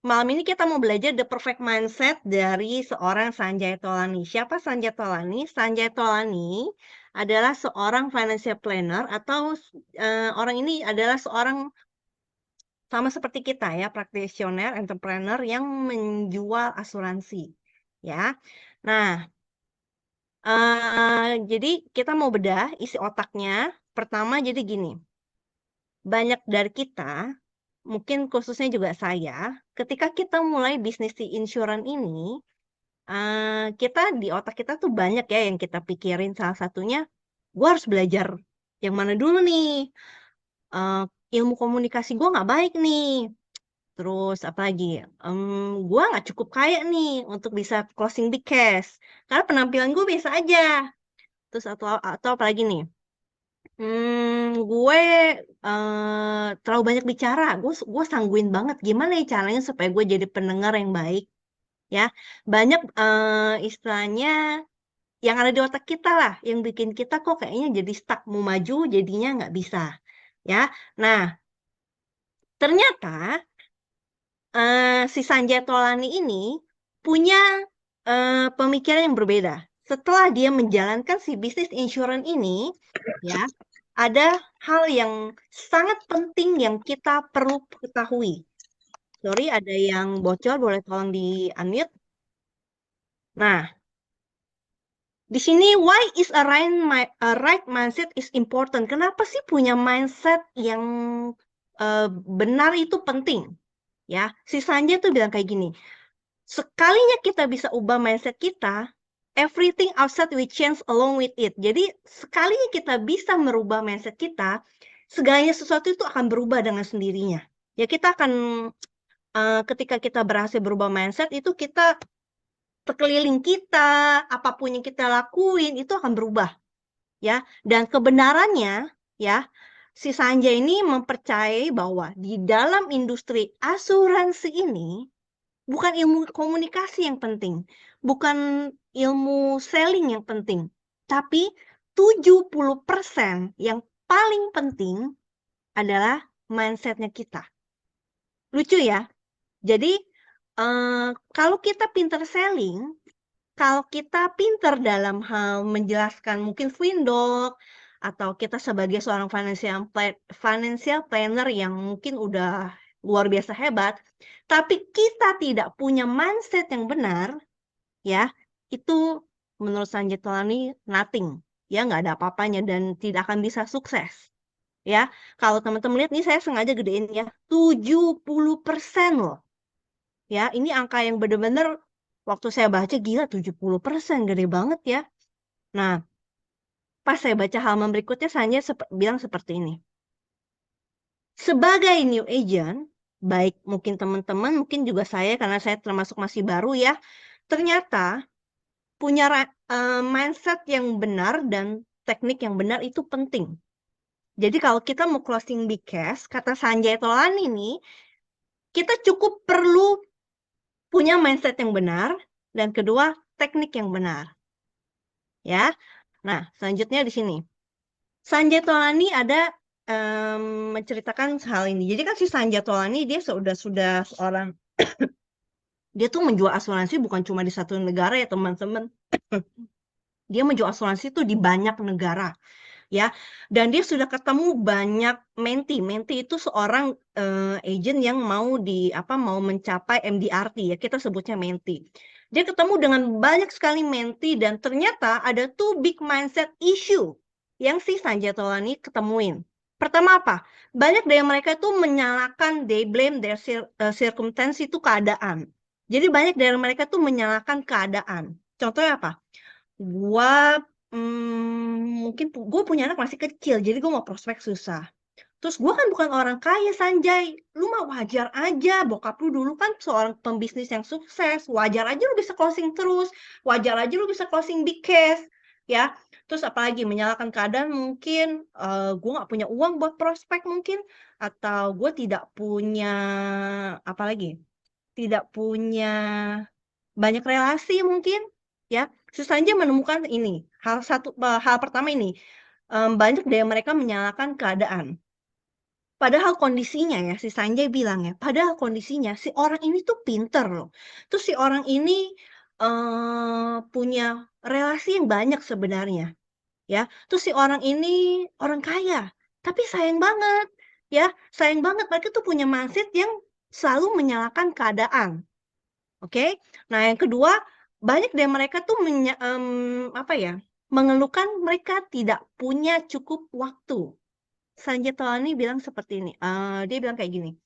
Malam ini kita mau belajar the perfect mindset dari seorang Sanjay Tolani. Siapa Sanjay Tolani? Sanjay Tolani adalah seorang financial planner atau orang ini adalah seorang sama seperti kita ya, practitioner, entrepreneur yang menjual asuransi, ya. Nah, jadi kita mau bedah isi otaknya. Pertama jadi gini, banyak dari kita, mungkin khususnya juga saya, ketika kita mulai bisnis di insurance ini, kita di otak kita tuh banyak ya yang kita pikirin. Salah satunya, gue harus belajar yang mana dulu nih? Eee, Ilmu komunikasi gue nggak baik nih. Terus apalagi, gue nggak cukup kaya nih untuk bisa closing big case, karena penampilan gue biasa aja. Terus atau apalagi nih, gue, terlalu banyak bicara, gue sanguin banget, gimana ya caranya supaya gue jadi pendengar yang baik, ya. Banyak, istilahnya yang ada di otak kita lah, yang bikin kita kok kayaknya jadi stuck, mau maju jadinya nggak bisa, ya. Nah, ternyata, si Sanjay Tolani ini punya, pemikiran yang berbeda. Setelah dia menjalankan si bisnis insurance ini, ya, ada hal yang sangat penting yang kita perlu ketahui. Sorry, ada yang bocor, boleh tolong di-unmute? Nah, di sini why is a right mindset is important. Kenapa sih punya mindset yang benar itu penting? Ya, si Sanjay tuh bilang kayak gini. Sekalinya kita bisa ubah mindset kita, everything outside will change along with it. Jadi, sekalinya kita bisa merubah mindset kita, segalanya sesuatu itu akan berubah dengan sendirinya. Ya, kita akan ketika kita berhasil berubah mindset itu kita sekeliling kita, apapun yang kita lakuin itu akan berubah. Ya, dan kebenarannya ya, si Sanjay ini mempercayai bahwa di dalam industri asuransi ini bukan ilmu komunikasi yang penting, bukan ilmu selling yang penting, tapi 70% yang paling penting adalah mindset-nya kita. Lucu ya? Jadi, kalau kita pinter selling, kalau kita pinter dalam hal menjelaskan mungkin Windok, atau kita sebagai seorang financial planner yang mungkin udah luar biasa hebat, tapi kita tidak punya mindset yang benar, ya, itu menurut Sanjay Tolani nothing, ya, nggak ada apa-apanya dan tidak akan bisa sukses. Ya, kalau teman-teman lihat nih saya sengaja gedein ya, 70% loh. Ya, ini angka yang benar-benar waktu saya baca gila 70%, gede banget ya. Nah, pas saya baca halaman berikutnya Sanjay bilang seperti ini. Sebagai new agent, baik mungkin teman-teman, mungkin juga saya karena saya termasuk masih baru ya, ternyata punya mindset yang benar dan teknik yang benar itu penting. Jadi kalau kita mau closing big case, kata Sanjay Tolani nih, kita cukup perlu punya mindset yang benar, dan kedua, teknik yang benar. Ya, nah selanjutnya di sini. Sanjay Tolani ada menceritakan hal ini. Jadi kan si Sanjay Tolani dia sudah seorang, dia tuh menjual asuransi bukan cuma di satu negara ya teman-teman. Dia menjual asuransi tuh di banyak negara. Ya, dan dia sudah ketemu banyak menti. Menti itu seorang agent yang mau mencapai MDRT ya, kita sebutnya menti. Dia ketemu dengan banyak sekali menti dan ternyata ada two big mindset issue yang si Sanjay Tolani ketemuin. Pertama apa? Banyak dari mereka itu menyalahkan, they blame their circumstance, itu keadaan. Jadi banyak dari mereka tuh menyalahkan keadaan. Contohnya apa? Gua, mungkin gue punya anak masih kecil, jadi gue mau prospek susah. Terus gue kan bukan orang kaya, Sanjay. Lu mah wajar aja, bokap lu dulu kan seorang pembisnis yang sukses. Wajar aja lu bisa closing terus, wajar aja lu bisa closing big case, ya. Terus apalagi menyalahkan keadaan mungkin, gue nggak punya uang buat prospek mungkin, atau gue tidak punya apalagi, tidak punya banyak relasi mungkin, ya. Sanjay menemukan ini, hal pertama ini, banyak dari mereka menyalahkan keadaan. Padahal kondisinya ya, si Sanjay bilang ya, padahal kondisinya si orang ini tuh pinter loh. Terus si orang ini punya relasi yang banyak sebenarnya, ya. Terus si orang ini orang kaya, tapi sayang banget, ya, sayang banget mereka tuh punya mindset yang selalu menyalahkan keadaan, oke. Nah yang kedua, banyak dari mereka tuh apa ya, mengeluhkan mereka tidak punya cukup waktu. Sanjay Tolani bilang seperti ini, dia bilang kayak gini,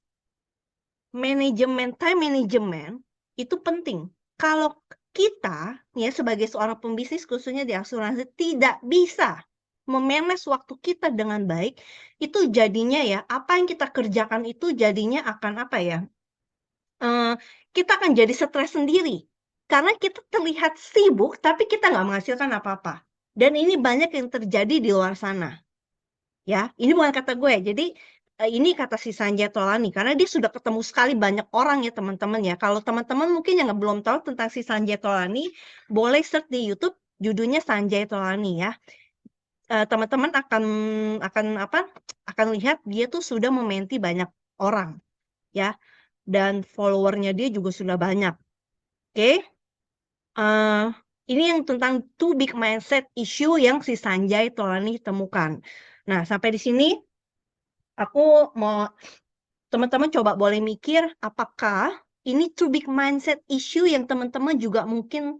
time management itu penting. Kalau kita ya sebagai seorang pembisnis khususnya di asuransi tidak bisa memanage waktu kita dengan baik, itu jadinya ya apa yang kita kerjakan itu jadinya akan apa ya? Kita akan jadi stres sendiri. Karena kita terlihat sibuk tapi kita nggak menghasilkan apa-apa. Dan ini banyak yang terjadi di luar sana. Ya, ini bukan kata gue. Jadi ini kata si Sanjay Tolani karena dia sudah ketemu sekali banyak orang ya teman-teman ya. Kalau teman-teman mungkin yang belum tahu tentang si Sanjay Tolani, boleh search di YouTube judulnya Sanjay Tolani ya. Teman-teman akan apa? Akan lihat dia tuh sudah mementi banyak orang ya dan followernya dia juga sudah banyak. Oke. Ini yang tentang two big mindset issue yang si Sanjay Tolani temukan. Nah, sampai di sini aku mau teman-teman coba boleh mikir apakah ini two big mindset issue yang teman-teman juga mungkin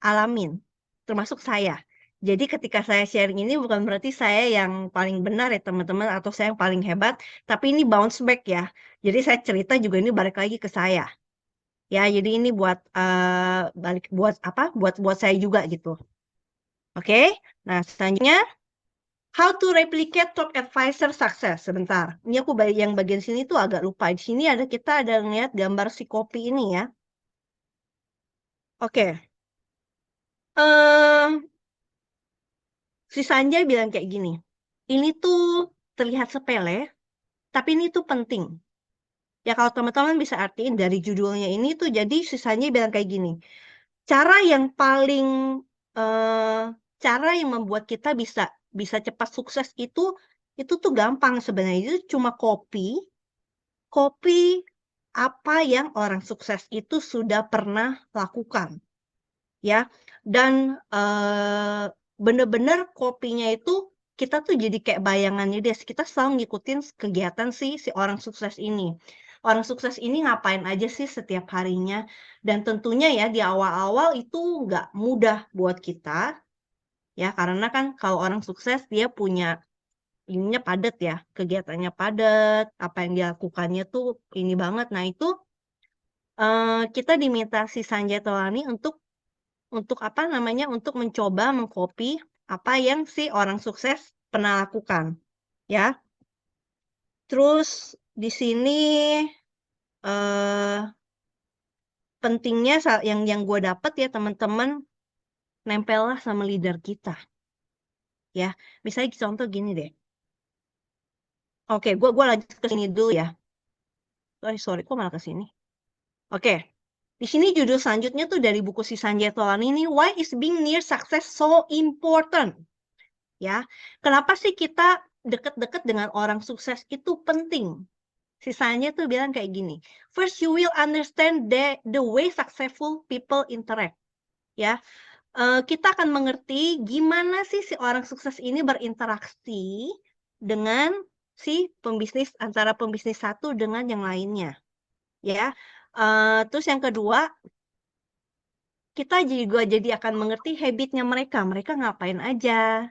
alamin, termasuk saya. Jadi ketika saya sharing ini bukan berarti saya yang paling benar ya teman-teman atau saya yang paling hebat, tapi ini bounce back ya. Jadi saya cerita juga ini balik lagi ke saya. Ya, jadi ini buat balik buat apa? Buat saya juga gitu. Oke. Nah, selanjutnya how to replicate top advisor success. Sebentar. Ini aku yang bagian sini tuh agak lupa. Di sini kita ada ngeliat gambar si kopi ini ya. Oke. Eh, si Sanjay bilang kayak gini. Ini tuh terlihat sepele, tapi ini tuh penting. Ya kalau teman-teman bisa artiin dari judulnya ini tuh jadi si Sanjay bilang kayak gini. Cara yang paling eh, cara yang membuat kita bisa cepat sukses itu tuh gampang sebenarnya. Itu cuma kopi apa yang orang sukses itu sudah pernah lakukan, ya. Dan bener-bener kopinya itu kita tuh jadi kayak bayangannya dia. Kita selalu ngikutin kegiatan si orang sukses ini. Orang sukses ini ngapain aja sih setiap harinya. Dan tentunya ya di awal-awal itu nggak mudah buat kita. Ya, karena kan kalau orang sukses dia punya ininya padat ya, kegiatannya padat, apa yang dilakukannya tuh ini banget. Nah, itu kita diminta si Sanjay Tolani untuk apa namanya, untuk mencoba mengcopy apa yang si orang sukses pernah lakukan, ya. Terus di sini eh pentingnya yang gue dapet ya teman-teman, nempellah sama leader kita, ya. Misalnya contoh gini deh. Oke, gue lanjut ke sini dulu ya. Sorry, kok malah ke sini? Oke. Di sini judul selanjutnya tuh dari buku si Sanjay Tolani ini, Why is being near success so important? Ya, kenapa sih kita deket-deket dengan orang sukses itu penting? Sisanya tuh bilang kayak gini. First, you will understand the way successful people interact. Ya, kita akan mengerti gimana sih si orang sukses ini berinteraksi dengan si pembisnis antara pembisnis satu dengan yang lainnya. Ya, terus yang kedua, kita juga jadi akan mengerti habitnya mereka. Mereka ngapain aja,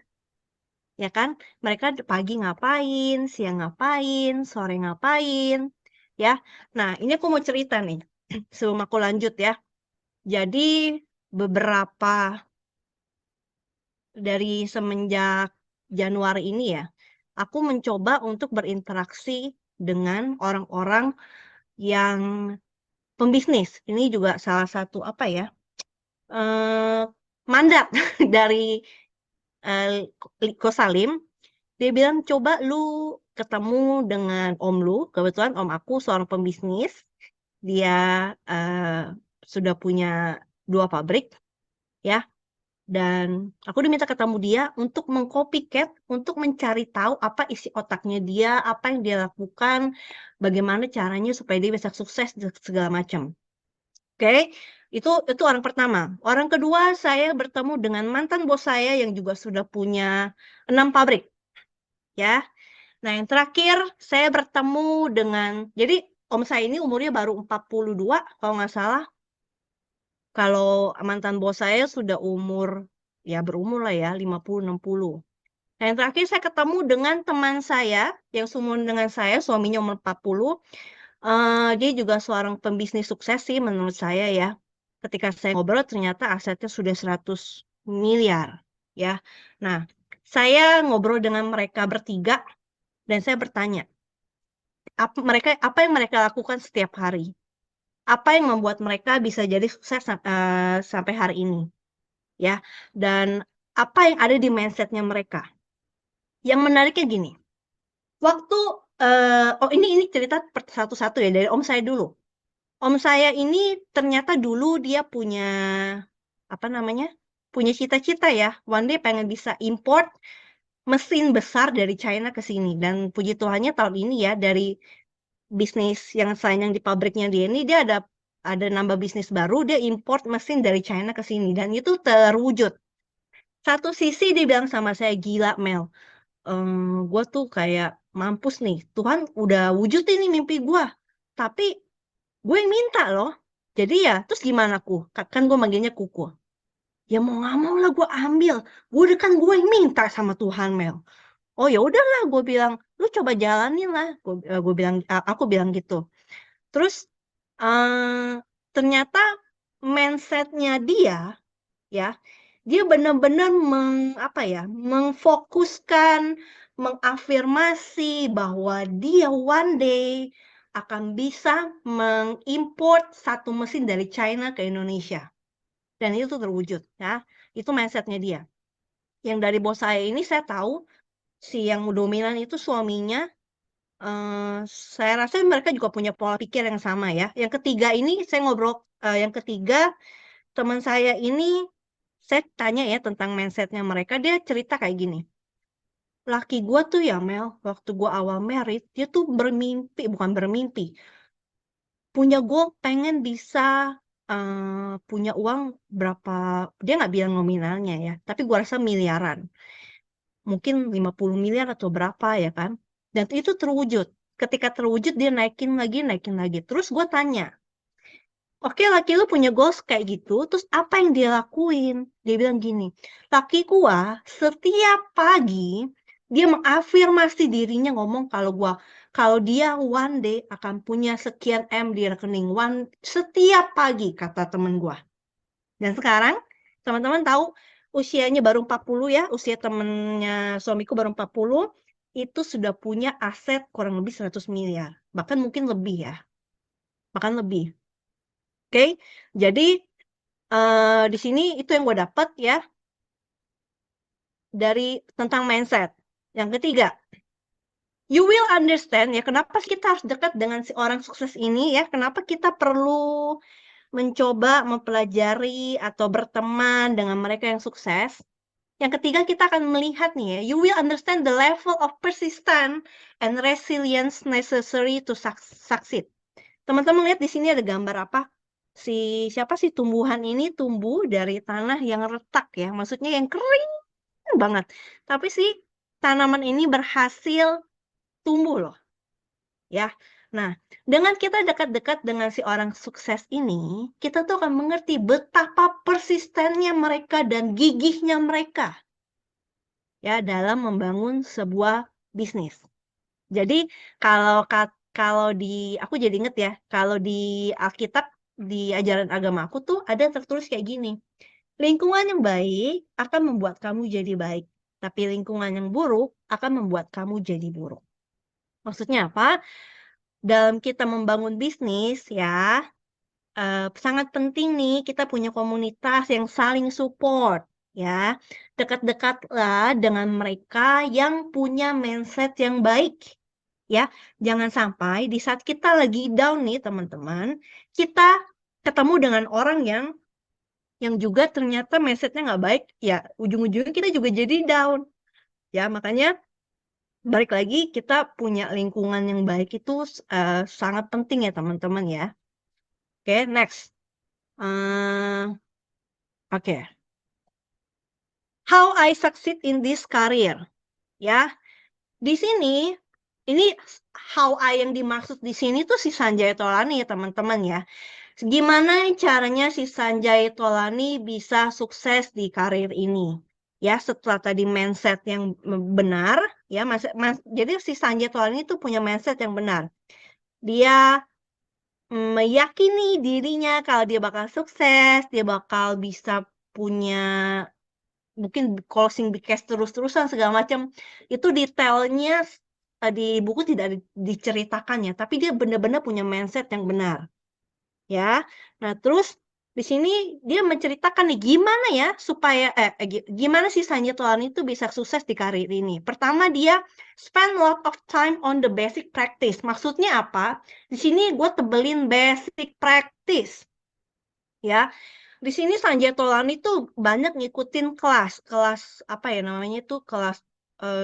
ya kan? Mereka pagi ngapain, siang ngapain, sore ngapain, ya. Nah, ini aku mau cerita nih, sebelum aku lanjut ya. Jadi beberapa dari semenjak Januari ini ya, aku mencoba untuk berinteraksi dengan orang-orang yang pembisnis. Ini juga salah satu apa ya, mandat dari Ko Salim. Dia bilang, coba lu ketemu dengan om lu. Kebetulan om aku seorang pembisnis. Dia sudah punya 2 pabrik, ya. Dan aku diminta ketemu dia untuk meng-copycat, untuk mencari tahu apa isi otaknya dia, apa yang dia lakukan, bagaimana caranya supaya dia bisa sukses dan segala macam. Oke, itu orang pertama. Orang kedua, saya bertemu dengan mantan bos saya yang juga sudah punya 6 pabrik, ya. Nah, yang terakhir saya bertemu dengan jadi om saya ini umurnya baru 42 kalau nggak salah. Kalau mantan bos saya sudah ya berumur lah ya, 50, 60. Nah, yang terakhir saya ketemu dengan teman saya yang seumuran dengan saya, suaminya umur 40. Dia juga seorang pembisnis sukses sih menurut saya ya. Ketika saya ngobrol ternyata asetnya sudah 100 miliar ya. Nah, saya ngobrol dengan mereka bertiga dan saya bertanya, apa yang mereka lakukan setiap hari? Apa yang membuat mereka bisa jadi sukses sampai hari ini ya, dan apa yang ada di mindset-nya mereka. Yang menariknya gini, waktu oh ini cerita satu-satu ya dari om saya dulu. Om saya ini ternyata dulu dia punya, apa namanya, punya cita-cita ya, one day pengen bisa import mesin besar dari China ke sini dan puji Tuhannya tahun ini ya dari bisnis yang selain yang di pabriknya dia ini, dia ada nambah bisnis baru, dia import mesin dari China ke sini dan itu terwujud. Satu sisi dia bilang sama saya, "Gila Mel, gue tuh kayak mampus nih, Tuhan udah wujud ini mimpi gue, tapi gue yang minta loh. Jadi ya, terus gimana ku? Kan gue manggilnya kuku. Ya mau nggak mau lah gue ambil. Gue yang minta sama Tuhan Mel. Oh ya udahlah, gue bilang, lu coba jalanin lah. Aku bilang gitu. Terus eh ternyata mindsetnya dia, ya, dia benar-benar mengfokuskan, mengafirmasi bahwa dia one day akan bisa mengimport satu mesin dari China ke Indonesia. Dan itu terwujud, ya. Itu mindsetnya dia. Yang dari bos saya ini saya tahu si yang dominan itu suaminya. Saya rasa mereka juga punya pola pikir yang sama ya. Yang ketiga ini saya ngobrol, yang ketiga teman saya ini saya tanya ya tentang mindsetnya mereka, dia cerita kayak gini, "Laki gua tuh ya Mel, waktu gua awal married, dia tuh bukan bermimpi, punya goal pengen bisa, punya uang berapa," dia nggak bilang nominalnya ya, tapi gua rasa miliaran. Mungkin 50 miliar atau berapa ya kan, dan itu terwujud. Ketika terwujud dia naikin lagi naikin lagi. Terus gua tanya, "Oke, laki lu punya goals kayak gitu, terus apa yang dia lakuin?" Dia bilang gini, "Laki gua setiap pagi dia mengafirmasi dirinya ngomong kalau dia one day akan punya sekian M di rekening setiap pagi," kata temen gua. Dan sekarang teman-teman tahu usianya baru 40 ya, usia temennya suamiku baru 40, itu sudah punya aset kurang lebih 100 miliar, bahkan mungkin lebih ya, bahkan lebih. Oke, jadi di sini itu yang gue dapat ya dari tentang mindset. Yang ketiga, you will understand ya kenapa kita harus dekat dengan si orang sukses ini ya, kenapa kita perlu mencoba mempelajari atau berteman dengan mereka yang sukses. Yang ketiga kita akan melihat nih ya, you will understand the level of persistence and resilience necessary to succeed. Teman-teman lihat di sini ada gambar apa? Siapa sih tumbuhan ini tumbuh dari tanah yang retak ya, maksudnya yang kering banget. Tapi si tanaman ini berhasil tumbuh loh, ya. Nah, dengan kita dekat-dekat dengan si orang sukses ini, kita tuh akan mengerti betapa persistennya mereka dan gigihnya mereka ya dalam membangun sebuah bisnis. Jadi kalau aku jadi inget ya, kalau di Alkitab, di ajaran agama aku tuh ada tertulis kayak gini, lingkungan yang baik akan membuat kamu jadi baik, tapi lingkungan yang buruk akan membuat kamu jadi buruk. Maksudnya apa? Dalam kita membangun bisnis ya, sangat penting nih kita punya komunitas yang saling support ya. Dekat-dekatlah dengan mereka yang punya mindset yang baik ya. Jangan sampai di saat kita lagi down nih teman-teman, kita ketemu dengan orang yang yang juga ternyata mindset-nya nggak baik, ya ujung-ujungnya kita juga jadi down. Ya, makanya balik lagi kita punya lingkungan yang baik itu sangat penting ya teman-teman ya. Oke, next. Oke. How I succeed in this career. Ya, di sini ini how I yang dimaksud di sini tuh si Sanjay Tolani ya teman-teman ya. Gimana caranya si Sanjay Tolani bisa sukses di karir ini? Ya, setelah tadi mindset yang benar, ya, jadi si Sanjay Tolani itu punya mindset yang benar. Dia meyakini dirinya kalau dia bakal sukses, dia bakal bisa punya mungkin closing big cash terus-terusan segala macam. Itu detailnya di buku tidak diceritakan ya, tapi dia benar-benar punya mindset yang benar. Ya. Nah, terus di sini dia menceritakan nih gimana ya supaya gimana sih Sanjay Tolani itu bisa sukses di karir ini. Pertama dia spend lot of time on the basic practice. Maksudnya apa? Di sini gue tebelin basic practice. Ya. Di sini Sanjay Tolani tuh banyak ngikutin kelas apa ya namanya itu kelas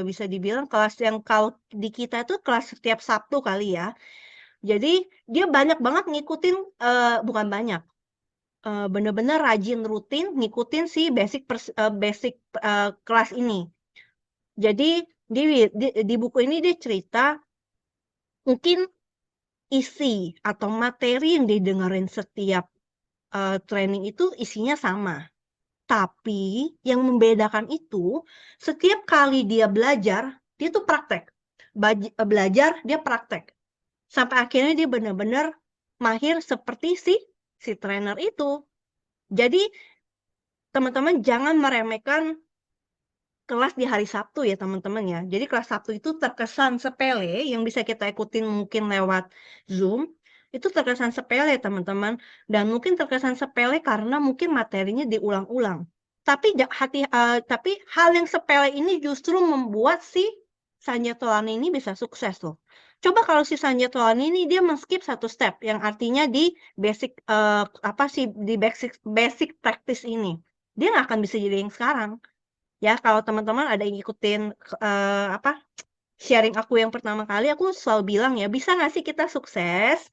bisa dibilang kelas yang kalau di kita itu kelas setiap Sabtu kali ya. Jadi dia banyak banget ngikutin bukan banyak bener-bener rajin rutin ngikutin si basic kelas ini. Jadi di buku ini dia cerita mungkin isi atau materi yang didengerin setiap training itu isinya sama. Tapi yang membedakan itu setiap kali dia belajar, dia tuh praktek. Belajar, dia praktek. Sampai akhirnya dia benar-benar mahir seperti si trainer itu. Jadi teman-teman jangan meremehkan kelas di hari Sabtu ya teman-teman ya. Jadi kelas Sabtu itu terkesan sepele yang bisa kita ikutin mungkin lewat Zoom. Itu terkesan sepele teman-teman. Dan mungkin terkesan sepele karena mungkin materinya diulang-ulang. Tapi hal yang sepele ini justru membuat si Sanjay Tolani ini bisa sukses loh. Coba kalau si Sanjay Tolani ini dia men-skip satu step yang artinya di basic practice ini. Dia nggak akan bisa jadi yang sekarang. Ya, kalau teman-teman ada yang ngikutin sharing aku yang pertama kali, aku selalu bilang ya, bisa nggak sih kita sukses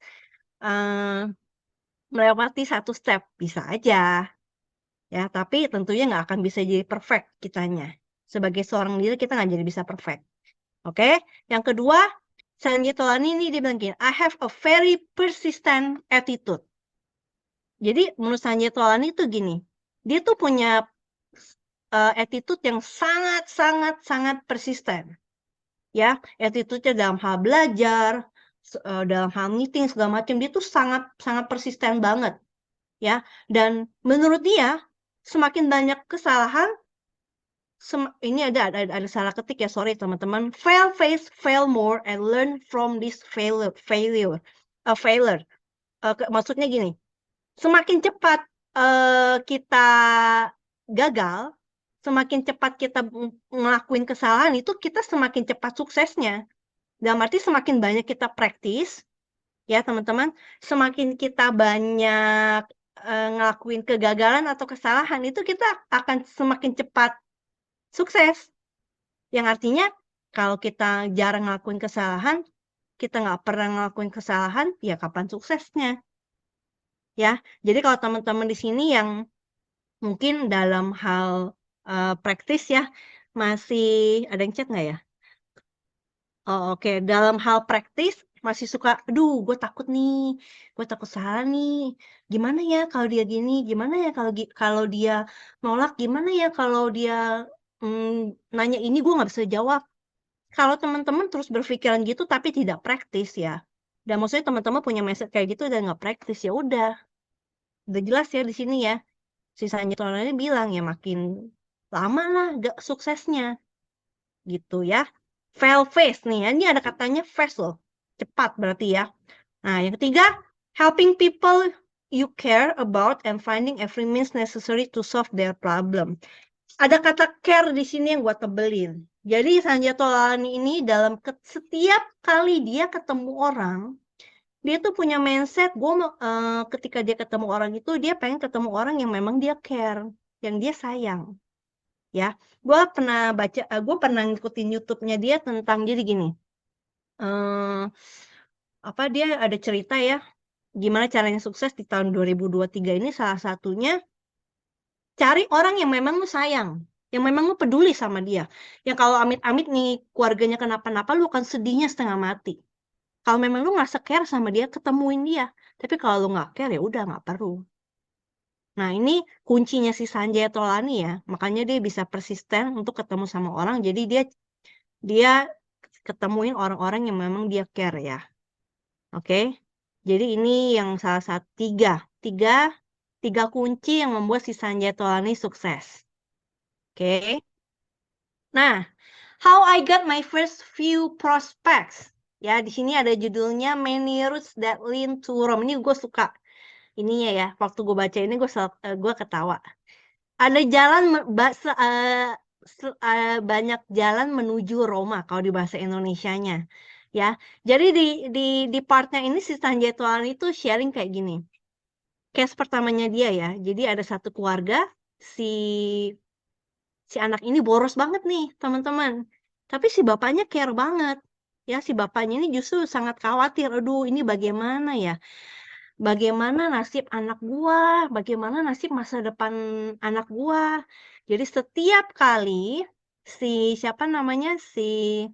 melewati satu step? Bisa aja. Ya, tapi tentunya nggak akan bisa jadi perfect kitanya. Sebagai seorang diri kita nggak jadi bisa perfect. Oke? Yang kedua, Sanjay Tolani ini dia bilang gini, I have a very persistent attitude. Jadi menurut Sanjay Tolani itu gini, dia tuh punya attitude yang sangat persisten. Ya, attitude-nya dalam hal belajar, dalam hal meeting segala macam dia tuh sangat persisten banget. Ya, dan menurut dia semakin banyak kesalahan ini ada salah ketik ya, sorry teman-teman. Fail fast, fail more and learn from this failure. Maksudnya gini, semakin cepat kita gagal, semakin cepat kita ngelakuin kesalahan itu kita semakin cepat suksesnya. Dalam arti semakin banyak kita praktis, ya teman-teman, semakin kita banyak ngelakuin kegagalan atau kesalahan itu kita akan semakin cepat sukses. Yang artinya kalau kita jarang ngelakuin kesalahan, kita nggak pernah ngelakuin kesalahan, ya kapan suksesnya? Ya, jadi kalau teman-teman di sini yang mungkin dalam hal praktis ya, masih ada yang chat nggak ya? Oh, oke. Dalam hal praktis masih suka, aduh, gue takut salah nih. Gimana ya kalau dia gini? Gimana ya kalau dia nolak? Gimana ya kalau dia nanya ini gue nggak bisa jawab? Kalau teman-teman terus berpikiran gitu tapi tidak praktis ya, dan maksudnya teman-teman punya mindset kayak gitu dan nggak praktis ya udah jelas ya di sini ya. Sisanya Tolani bilang ya makin lama lah gak suksesnya gitu ya. Fail fast nih ya, ini ada katanya fast loh, cepat berarti ya. Nah yang ketiga, helping people you care about and finding every means necessary to solve their problem. Ada kata care di sini yang gue tebelin. Jadi Sanjay Tolani ini dalam setiap kali dia ketemu orang, Dia tuh punya mindset, ketika dia ketemu orang itu, dia pengen ketemu orang yang memang dia care, yang dia sayang, ya. Gue pernah ngikutin YouTube-nya dia tentang jadi gini, dia ada cerita ya, gimana caranya sukses di tahun 2023 ini salah satunya cari orang yang memang lu sayang, yang memang lu peduli sama dia. Yang kalau amit-amit nih keluarganya kenapa-napa, lu akan sedihnya setengah mati. Kalau memang lu nggak care sama dia, ketemuin dia. Tapi kalau lu nggak care, ya udah nggak perlu. Nah, ini kuncinya si Sanjay Tolani ya. Makanya dia bisa persisten untuk ketemu sama orang. Jadi dia ketemuin orang-orang yang memang dia care ya. Oke? Jadi ini yang salah satu tiga kunci yang membuat si Sanjay Tolani sukses. Oke? Nah, how I got my first few prospects. Ya, di sini ada judulnya Many Routes That Lead to Rome. Ini gue suka ininya ya. Waktu gue baca ini gue ketawa. Ada jalan banyak jalan menuju Roma kalau di bahasa Indonesianya. Ya. Jadi di partnya ini si Sanjay Tolani itu sharing kayak gini. Case pertamanya dia ya. Jadi ada satu keluarga si si anak ini boros banget nih, teman-teman. Tapi si bapaknya care banget. Ya, si bapaknya ini justru sangat khawatir. Aduh, ini bagaimana ya? Bagaimana nasib anak gua? Bagaimana nasib masa depan anak gua? Jadi setiap kali siapa namanya si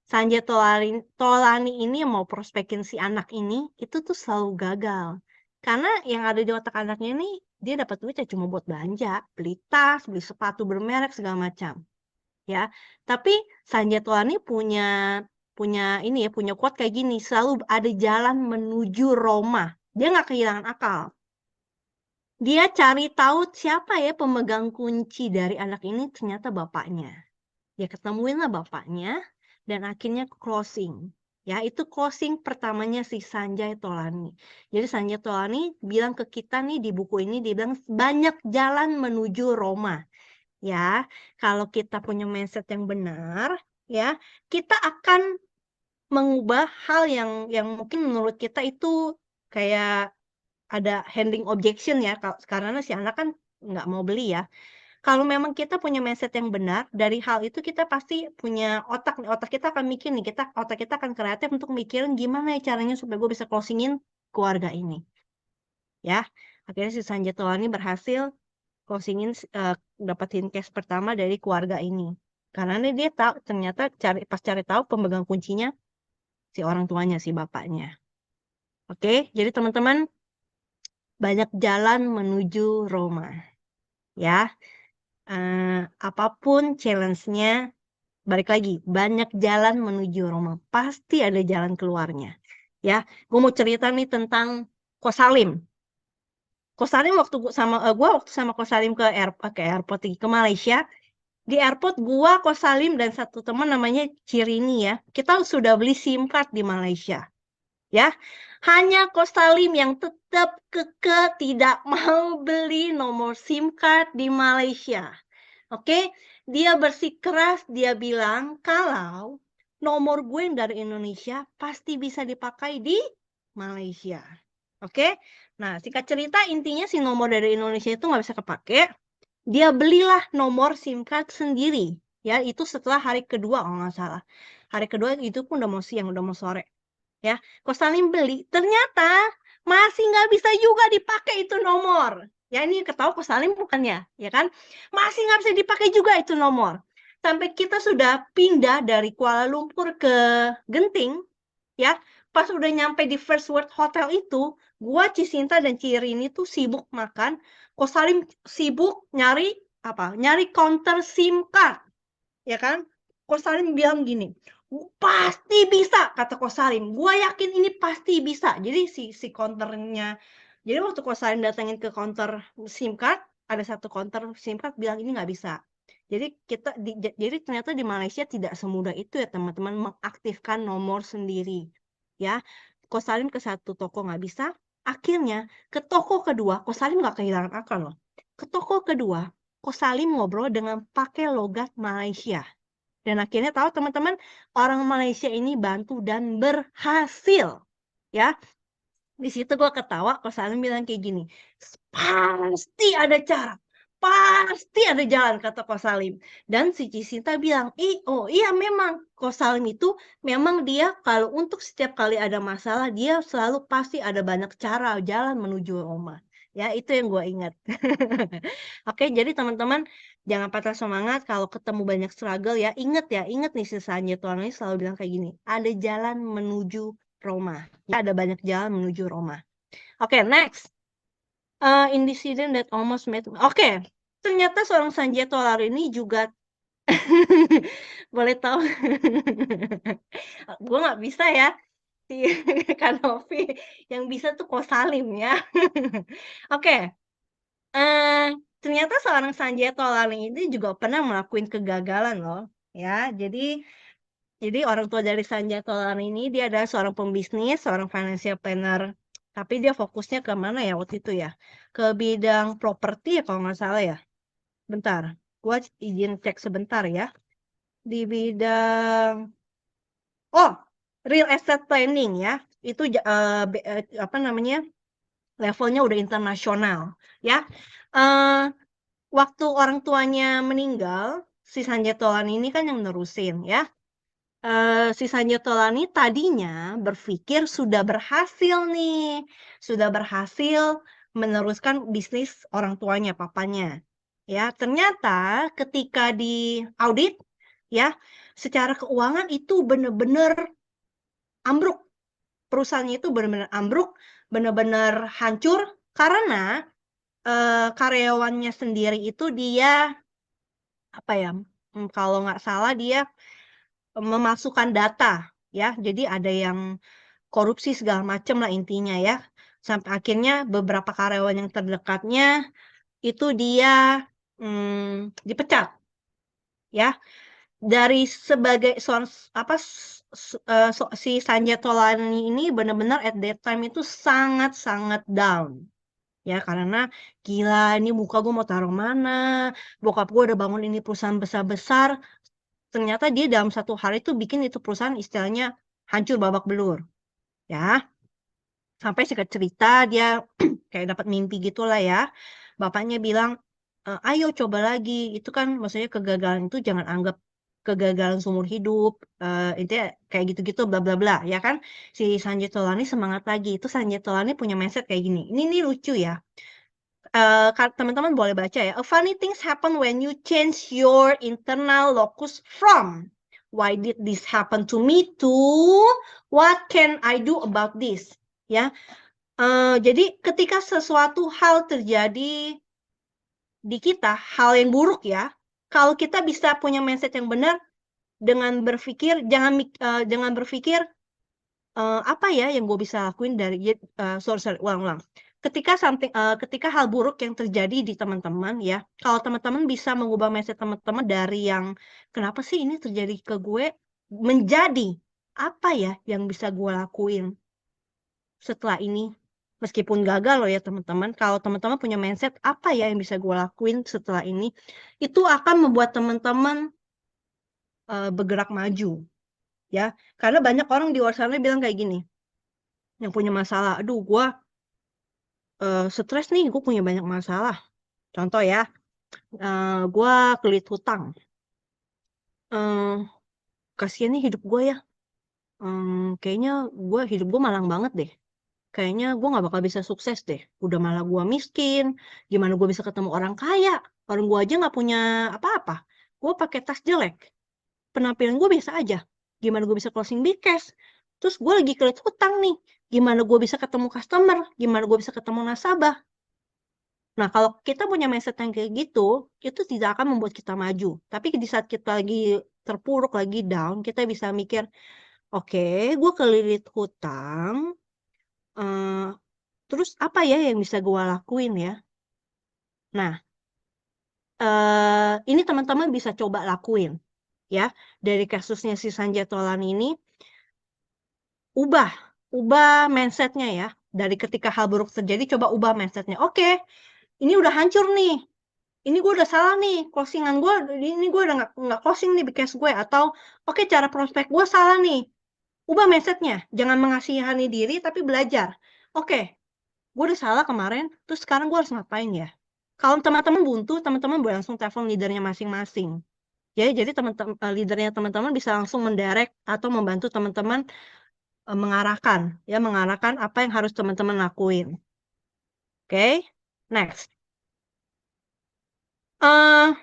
Sanjay Tolani ini yang mau prospekin si anak ini, itu tuh selalu gagal. Karena yang ada di otak anaknya ini, dia dapat duit ya cuma buat belanja, beli tas, beli sepatu bermerek, segala macam. Ya, tapi Sanjay Tolani punya punya ini ya, punya quote kayak gini, selalu ada jalan menuju Roma. Dia nggak kehilangan akal. Dia cari tahu siapa ya pemegang kunci dari anak ini, ternyata bapaknya. Ya ketemuin lah bapaknya dan akhirnya closing. Ya, itu closing pertamanya si Sanjay Tolani. Jadi Sanjay Tolani bilang ke kita nih di buku ini, dia bilang banyak jalan menuju Roma. Ya, kalau kita punya mindset yang benar, ya, kita akan mengubah hal yang mungkin menurut kita itu kayak ada handling objection ya, karena si anak kan nggak mau beli ya. Kalau memang kita punya mindset yang benar, dari hal itu kita pasti punya otak kita akan mikir nih, otak kita akan kreatif untuk mikirin gimana ya caranya supaya gue bisa closingin keluarga ini. Ya, akhirnya si Sanjay Tolani berhasil closingin dapetin case pertama dari keluarga ini. Karena dia tahu ternyata pas cari tahu pemegang kuncinya si orang tuanya, si bapaknya. Oke, jadi teman-teman banyak jalan menuju Roma. Ya, apapun challenge-nya, balik lagi, banyak jalan menuju Roma. Pasti ada jalan keluarnya. Ya, gue mau cerita nih tentang Kosalim. Kosalim waktu sama Kosalim ke airport ke Malaysia. Di airport Kosalim dan satu teman namanya Cirini ya. Kita sudah beli SIM card di Malaysia. Ya. Hanya Kosalim yang tetap kekeh tidak mau beli nomor SIM card di Malaysia. Oke, dia bersikeras, dia bilang kalau nomor gue yang dari Indonesia pasti bisa dipakai di Malaysia. Oke, nah singkat cerita intinya si nomor dari Indonesia itu nggak bisa kepake. Dia belilah nomor SIM card sendiri. Ya, itu setelah hari kedua kalau nggak salah. Hari kedua itu pun udah mau siang, udah mau sore. Ya, Kosalim beli, ternyata masih nggak bisa juga dipakai itu nomor. Ya, ini ketahui Kosalim bukan ya kan? Masih nggak bisa dipakai juga itu nomor. Sampai kita sudah pindah dari Kuala Lumpur ke Genting, ya. Pas udah nyampe di First World Hotel itu, gua, Cisinta dan Cirini tuh sibuk makan. Kosalim sibuk nyari Nyari counter SIM card, ya kan? Kosalim bilang gini, pasti bisa, kata Kosalim. Gua yakin ini pasti bisa. Jadi si counternya, jadi waktu Kosalim datengin ke counter SIM card, ada satu counter SIM card bilang ini nggak bisa. Jadi ternyata di Malaysia tidak semudah itu ya teman-teman mengaktifkan nomor sendiri. Ya, Kosalim ke satu toko nggak bisa. Akhirnya ke toko kedua, Kosalim nggak kehilangan akal loh. Ke toko kedua, Kosalim ngobrol dengan pakai logat Malaysia. Dan akhirnya tahu teman-teman, orang Malaysia ini bantu dan berhasil. Ya, Di situ gue ketawa, Ko Salim bilang kayak gini, "Pasti ada cara, pasti ada jalan," kata Ko Salim. Dan si Cisinta bilang, oh iya memang, Ko Salim itu memang dia kalau untuk setiap kali ada masalah, dia selalu pasti ada banyak cara, jalan menuju Roma." Ya, itu yang gue ingat. Oke, jadi teman-teman jangan patah semangat kalau ketemu banyak struggle ya. Ingat nih si Sanjay Tuan ini selalu bilang kayak gini, ada jalan menuju Roma. Ya, ada banyak jalan menuju Roma. Oke, next. In this season that almost made. Oke, ternyata seorang Sanjay Tolar ini juga boleh tahu. Gue nggak bisa ya si Kanovi, yang bisa tuh Ko Salim ya. Oke, ternyata seorang Sanjay Tolar ini juga pernah melakukan kegagalan loh, ya. Jadi orang tua dari Sanjay Tolani ini dia adalah seorang pembisnis, seorang financial planner. Tapi dia fokusnya ke mana ya waktu itu ya? Ke bidang properti ya kalau nggak salah ya. Bentar, gua izin cek sebentar ya. Di bidang real estate planning ya. Itu apa namanya? Levelnya udah internasional ya. Eh waktu orang tuanya meninggal, si Sanjay Tolani ini kan yang nerusin ya. Si Sanjay Tolani tadinya berpikir sudah berhasil nih, sudah berhasil meneruskan bisnis orang tuanya, papanya. Ya, ternyata ketika diaudit, ya, secara keuangan itu benar-benar ambruk. Perusahaannya itu benar-benar ambruk, benar-benar hancur karena karyawannya sendiri itu dia apa ya? Kalau nggak salah dia memasukkan data ya. Jadi ada yang korupsi segala macam lah intinya ya. Sampai akhirnya beberapa karyawan yang terdekatnya itu dia dipecat ya. Dari sebagai seorang si Sanjay Tolani ini benar-benar at that time itu sangat-sangat down. Ya karena gila ini muka gue mau taruh mana, bokap gue udah bangun ini perusahaan besar-besar, ternyata dia dalam satu hari itu bikin itu perusahaan istilahnya hancur babak belur. Ya, sampai singkat cerita dia kayak dapat mimpi gitulah ya. Bapaknya bilang, "Ayo coba lagi." Itu kan maksudnya kegagalan itu jangan anggap kegagalan seumur hidup, intinya kayak gitu-gitu bla bla bla, ya kan. Si Sanjay Tolani semangat lagi. Itu Sanjay Tolani punya mindset kayak gini. Ini lucu ya. Teman-teman boleh baca ya. A funny things happen when you change your internal locus from why did this happen to me to what can I do about this? Ya. Jadi ketika sesuatu hal terjadi di kita, hal yang buruk ya, kalau kita bisa punya mindset yang benar dengan berpikir jangan berpikir apa ya yang gue bisa lakuin dari sorry, ulang. Ketika hal buruk yang terjadi di teman-teman ya, kalau teman-teman bisa mengubah mindset teman-teman dari yang kenapa sih ini terjadi ke gue menjadi apa ya yang bisa gue lakuin setelah ini. Meskipun gagal loh ya teman-teman, kalau teman-teman punya mindset apa ya yang bisa gue lakuin setelah ini, itu akan membuat teman-teman bergerak maju. Ya, karena banyak orang di luar sana bilang kayak gini, yang punya masalah, aduh gue stres nih, gue punya banyak masalah. Contoh ya, gue kelit hutang. Kasian nih hidup gue ya. Kayaknya hidup gue malang banget deh. Kayaknya gue gak bakal bisa sukses deh. Udah malah gue miskin. Gimana gue bisa ketemu orang kaya? Orang gue aja gak punya apa-apa. Gue pakai tas jelek. Penampilan gue biasa aja. Gimana gue bisa closing big cash? Terus gue lagi kelit hutang nih. Gimana gue bisa ketemu customer? Gimana gue bisa ketemu nasabah? Nah, kalau kita punya mindset yang kayak gitu, itu tidak akan membuat kita maju. Tapi di saat kita lagi terpuruk, lagi down, kita bisa mikir, oke, gue kelilit hutang, terus apa ya yang bisa gue lakuin ya? Nah, ini teman-teman bisa coba lakuin. Ya, dari kasusnya si Sanjay Tolani ini, ubah mindsetnya ya. Dari ketika hal buruk terjadi, coba ubah mindsetnya. Oke, ini udah hancur nih. Ini gue udah salah nih, closingan gue, ini gue udah nggak closing nih case gue. Atau, oke, cara prospek gue salah nih. Ubah mindsetnya, jangan mengasihani diri, tapi belajar. Oke, gue udah salah kemarin, terus sekarang gue harus ngapain ya? Kalau teman-teman buntu, teman-teman boleh langsung telepon leader-nya masing-masing. Jadi leader-nya teman-teman bisa langsung mendirect atau membantu teman-teman, mengarahkan apa yang harus teman-teman lakuin. Oke, next. Eee,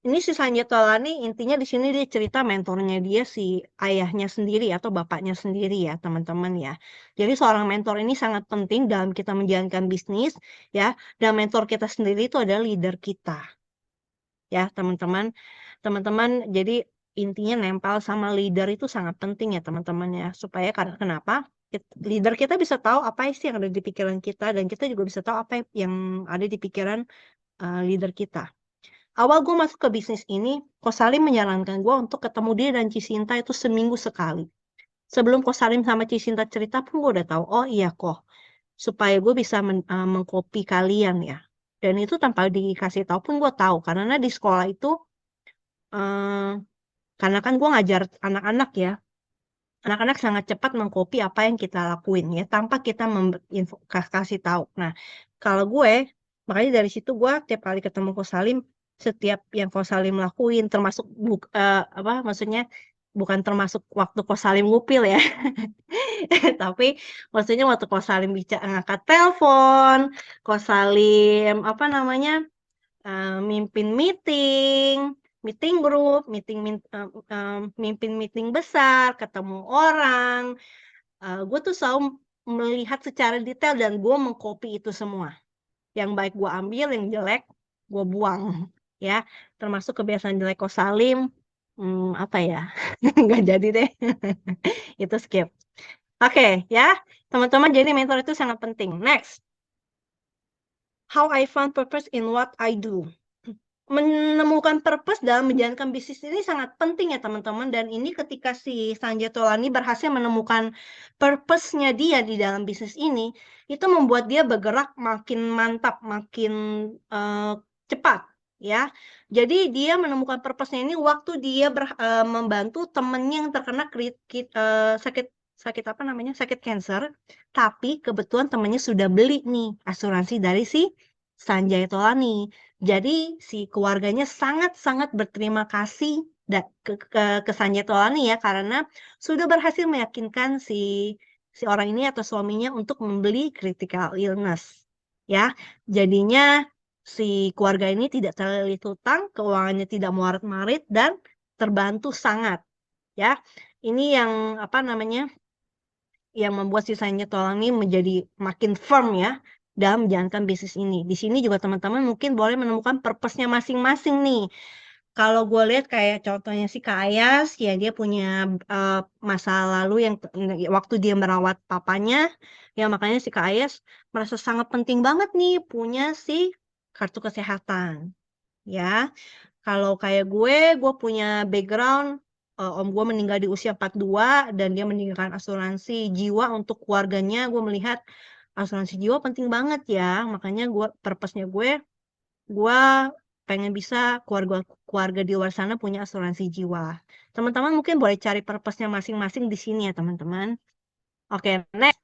ini si Sanjay Tolani intinya di sini dia cerita mentornya dia si ayahnya sendiri atau bapaknya sendiri ya, teman-teman ya. Jadi seorang mentor ini sangat penting dalam kita menjalankan bisnis ya, dan mentor kita sendiri itu adalah leader kita. Ya, teman-teman. Teman-teman, jadi intinya nempel sama leader itu sangat penting ya, teman-teman ya. Supaya kenapa? Leader kita bisa tahu apa sih yang ada di pikiran kita dan kita juga bisa tahu apa yang ada di pikiran leader kita. Awal gue masuk ke bisnis ini, Ko Salim menyarankan gue untuk ketemu dia dan Cisinta itu seminggu sekali. Sebelum Ko Salim sama Cisinta cerita pun gue udah tahu, oh iya kok, supaya gue bisa mengcopy kalian ya. Dan itu tanpa dikasih tahu pun gue tahu, karena di sekolah itu Eee, karena kan gue ngajar anak-anak ya, anak-anak sangat cepat mengcopy apa yang kita lakuin ya, tanpa kita kasih tahu. Nah, kalau gue, makanya dari situ gue tiap kali ketemu Ko Salim, setiap yang Ko Salim lakuin termasuk apa, maksudnya bukan termasuk waktu Ko Salim ngupil ya, tapi maksudnya waktu Ko Salim ngangkat telepon, Ko Salim, apa namanya, mimpin meeting, meeting group, mimpin meeting besar, ketemu orang, gue tuh selalu melihat secara detail dan gue mengcopy itu semua. Yang baik gue ambil, yang jelek gue buang, ya. Termasuk kebiasaan jelek Ko Salim, apa ya, nggak jadi deh, itu skip. Oke, ya, teman-teman, jadi mentor itu sangat penting. Next, how I found purpose in what I do. Menemukan purpose dalam menjalankan bisnis ini sangat penting ya teman-teman, dan ini ketika si Sanjay Tolani berhasil menemukan purpose-nya dia di dalam bisnis ini, itu membuat dia bergerak makin mantap, makin, eee, cepat ya. Jadi dia menemukan purpose-nya ini waktu dia membantu temennya yang terkena sakit sakit apa namanya, sakit kanker, tapi kebetulan temennya sudah beli nih asuransi dari si Sanjay Tolani. Jadi si keluarganya sangat-sangat berterima kasih ke Sanjay Tolani ya, karena sudah berhasil meyakinkan si orang ini atau suaminya untuk membeli critical illness, ya. Jadinya si keluarga ini tidak terlilit hutang, keuangannya tidak morat-marit dan terbantu sangat, ya. Ini yang apa namanya, yang membuat si Sanjay Tolani menjadi makin firm ya, dalam menjalankan bisnis ini. Di sini juga teman-teman mungkin boleh menemukan purpose-nya masing-masing nih. Kalau gue lihat kayak contohnya si Kak Ayas, ya dia punya, masa lalu yang waktu dia merawat papanya, ya makanya si Kak Ayas merasa sangat penting banget nih punya si kartu kesehatan, ya. Kalau kayak gue punya background, om gue meninggal di usia 42 dan dia meninggalkan asuransi jiwa untuk keluarganya, gue melihat asuransi jiwa penting banget ya, makanya purpose-nya gue pengen bisa keluarga keluarga di luar sana punya asuransi jiwa. Teman-teman mungkin boleh cari purpose-nya masing-masing di sini ya teman-teman. Oke, next.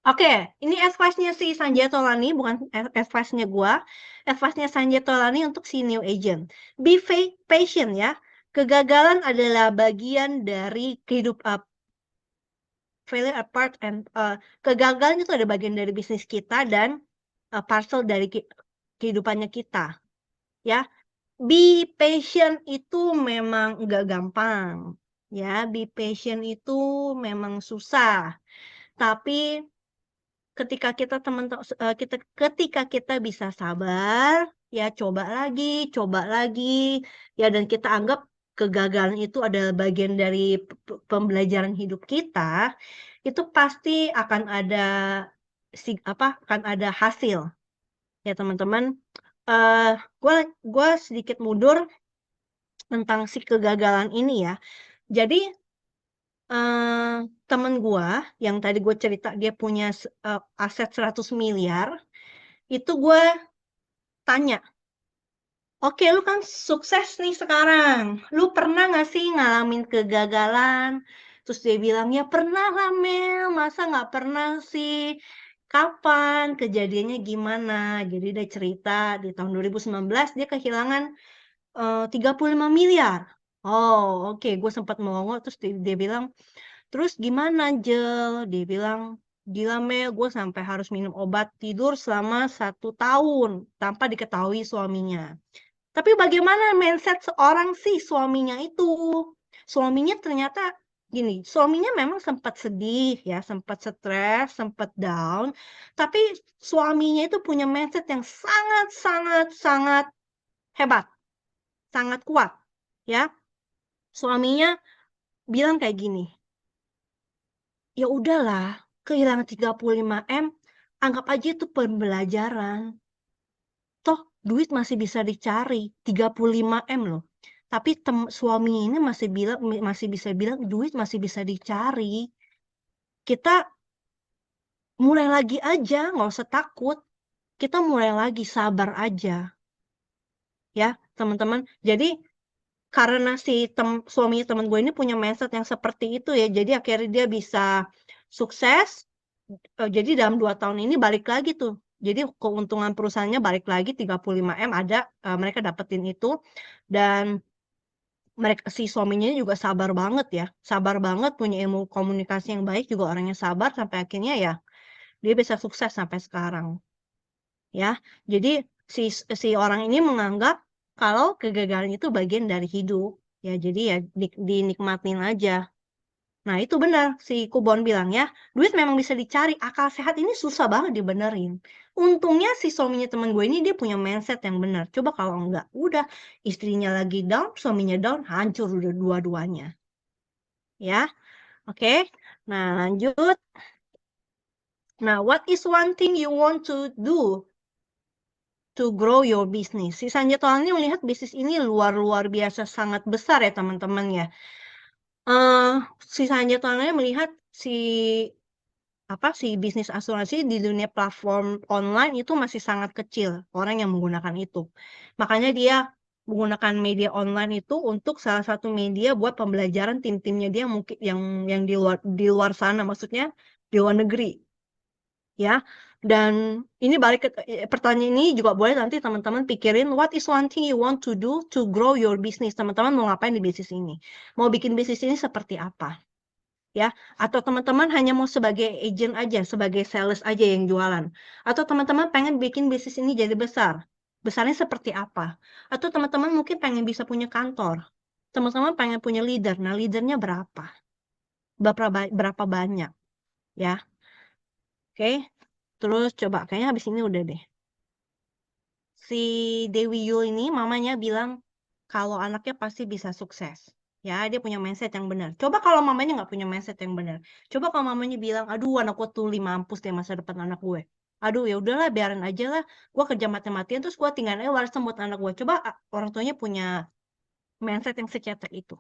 Oke, ini advice-nya si Sanjay Tolani, bukan advice-nya gua. Advice-nya Sanjay Tolani untuk si new agent. Be patient ya. Kegagalan adalah bagian dari failure apart and kegagalan itu ada bagian dari bisnis kita dan parcel dari kehidupannya kita, ya. Be patient itu memang nggak gampang, ya. Be patient itu memang susah, tapi ketika kita bisa sabar, ya coba lagi, ya dan kita anggap kegagalan itu adalah bagian dari pembelajaran hidup kita, itu pasti akan ada akan ada hasil, ya teman-teman. Eee, gua sedikit mundur tentang si kegagalan ini ya. Jadi, temen gua yang tadi gue cerita dia punya aset 100 miliar, itu gue tanya, "Oke, lu kan sukses nih sekarang, lu pernah nggak sih ngalamin kegagalan?" Terus dia bilang, "Ya pernah lah Mel, masa nggak pernah sih?" kapan, kejadiannya gimana. Jadi dia cerita di tahun 2019 dia kehilangan 35 miliar. Oh, oke, gue sempat melongo terus dia bilang, "Terus gimana, Jel?" Dia bilang, "Gila, Mel, gue sampai harus minum obat tidur selama 1 tahun tanpa diketahui suaminya." Tapi bagaimana mindset seorang si suaminya itu? Suaminya ternyata gini, suaminya memang sempat sedih ya, sempat stres, sempat down, tapi suaminya itu punya mindset yang sangat sangat sangat hebat, sangat kuat, ya. Suaminya bilang kayak gini, "Ya udahlah, kehilangan 35 M, anggap aja itu pembelajaran. Toh duit masih bisa dicari, 35 M loh." Tapi suami ini masih bisa bilang duit masih bisa dicari. Kita mulai lagi aja, nggak usah takut. Kita mulai lagi, sabar aja. Ya, teman-teman. Jadi karena si suaminya teman gue ini punya mindset yang seperti itu ya, jadi akhirnya dia bisa sukses. Jadi dalam 2 tahun ini balik lagi tuh. Jadi keuntungan perusahaannya balik lagi 35 M ada, mereka dapetin itu. Dan si suaminya juga sabar banget ya, sabar banget, punya ilmu komunikasi yang baik, juga orangnya sabar sampai akhirnya ya dia bisa sukses sampai sekarang, ya. Jadi si orang ini menganggap kalau kegagalan itu bagian dari hidup, ya jadi ya dinikmatin aja. Nah itu benar si Kubon bilang ya, duit memang bisa dicari, akal sehat ini susah banget dibenerin. Untungnya si suaminya teman gue ini dia punya mindset yang benar. Coba kalau enggak, udah istrinya lagi down, suaminya down, hancur udah dua-duanya. Ya, oke. Nah lanjut. Nah, what is one thing you want to do to grow your business? Si Sanjay Tolan ini melihat bisnis ini luar biasa sangat besar ya teman-teman ya. Si Sanjay Tolan ini melihat si bisnis asuransi di dunia platform online itu masih sangat kecil orang yang menggunakan itu. Makanya dia menggunakan media online itu untuk salah satu media buat pembelajaran tim-timnya dia mungkin yang di luar sana, maksudnya di luar negeri. Ya, dan ini balik ke pertanyaan ini juga boleh nanti teman-teman pikirin, what is one thing you want to do to grow your business? Teman-teman mau ngapain di bisnis ini? Mau bikin bisnis ini seperti apa? Ya, atau teman-teman hanya mau sebagai agent aja, sebagai sales aja yang jualan, atau teman-teman pengen bikin bisnis ini jadi besar, besarnya seperti apa? Atau teman-teman mungkin pengen bisa punya kantor, teman-teman pengen punya leader, nah leadernya berapa banyak, ya, oke? Terus coba, kayaknya habis ini udah deh. Si Dewi Yul ini mamanya bilang kalau anaknya pasti bisa sukses. Ya, dia punya mindset yang benar. Coba kalau mamanya nggak punya mindset yang benar. Coba kalau mamanya bilang, "Aduh, anak gue tuli mampus deh masa depan anak gue. Aduh, ya udahlah, biarin aja lah. Gue kerja mati-matian terus gue tinggal aja warisan buat anak gue." Coba orang tuanya punya mindset yang secetek itu.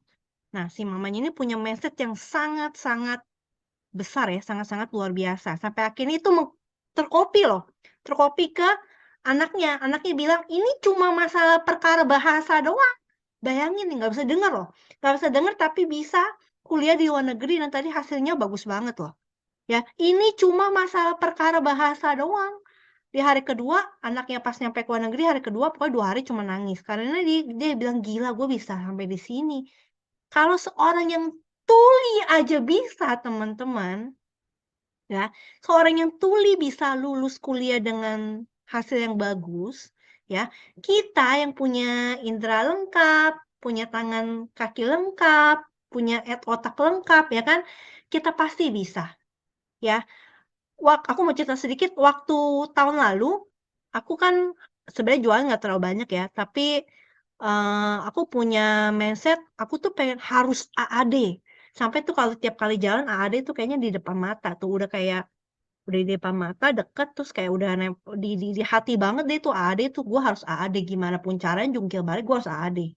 Nah, si mamanya ini punya mindset yang sangat-sangat besar ya, sangat-sangat luar biasa. Sampai akhirnya itu terkopi loh. Terkopi ke anaknya. Anaknya bilang, "Ini cuma masalah perkara bahasa doang." Bayangin nih, nggak bisa dengar loh. Nggak bisa dengar tapi bisa kuliah di luar negeri dan tadi hasilnya bagus banget loh. Ya, ini cuma masalah perkara bahasa doang. Di hari kedua, anaknya pas nyampe ke luar negeri, hari kedua pokoknya 2 hari cuma nangis. Karena dia bilang, "Gila, gue bisa sampai di sini." Kalau seorang yang tuli aja bisa, teman-teman, ya, seorang yang tuli bisa lulus kuliah dengan hasil yang bagus, ya, kita yang punya indera lengkap, punya tangan kaki lengkap, punya otak lengkap, ya kan, kita pasti bisa, ya. Aku mau cerita sedikit, waktu tahun lalu, aku kan sebenarnya jualan nggak terlalu banyak ya, tapi aku punya mindset, aku tuh pengen harus AAD. Sampai tuh kalau tiap kali jalan AAD tuh kayaknya di depan mata tuh, udah di depan mata, deket, terus kayak udah di hati banget deh tuh AAD tuh, gue harus AAD gimana pun caranya jungkir balik gue harus AAD.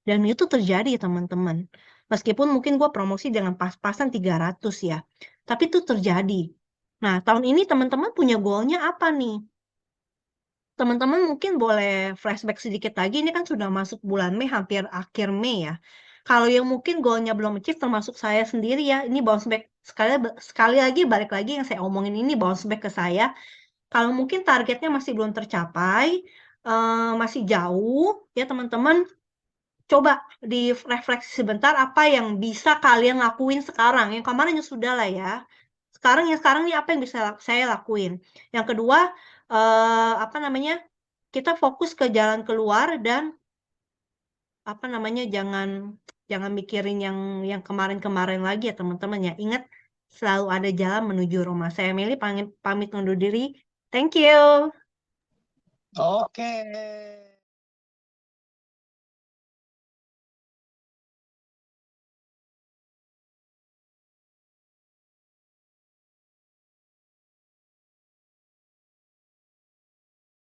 Dan itu terjadi teman-teman. Meskipun mungkin gue promosi dengan pas-pasan 300 ya, tapi itu terjadi. Nah, tahun ini teman-teman punya goalnya apa nih? Teman-teman mungkin boleh flashback sedikit lagi, ini kan sudah masuk bulan Mei, hampir akhir Mei ya. Kalau yang mungkin goalnya belum achieve termasuk saya sendiri ya, ini bounce back Sekali lagi balik lagi yang saya omongin ini bounce back ke saya. Kalau mungkin targetnya masih belum tercapai, masih jauh, ya teman-teman, coba direfleksi sebentar apa yang bisa kalian lakuin sekarang. Yang kemarin ya sudah lah ya. Sekarang nih apa yang bisa saya lakuin. Yang kedua, apa namanya? Kita fokus ke jalan keluar dan apa namanya? Jangan mikirin yang kemarin-kemarin lagi ya teman-teman ya. Ingat selalu ada jalan menuju Roma. Saya Meli pamit undur diri. Thank you. Oke.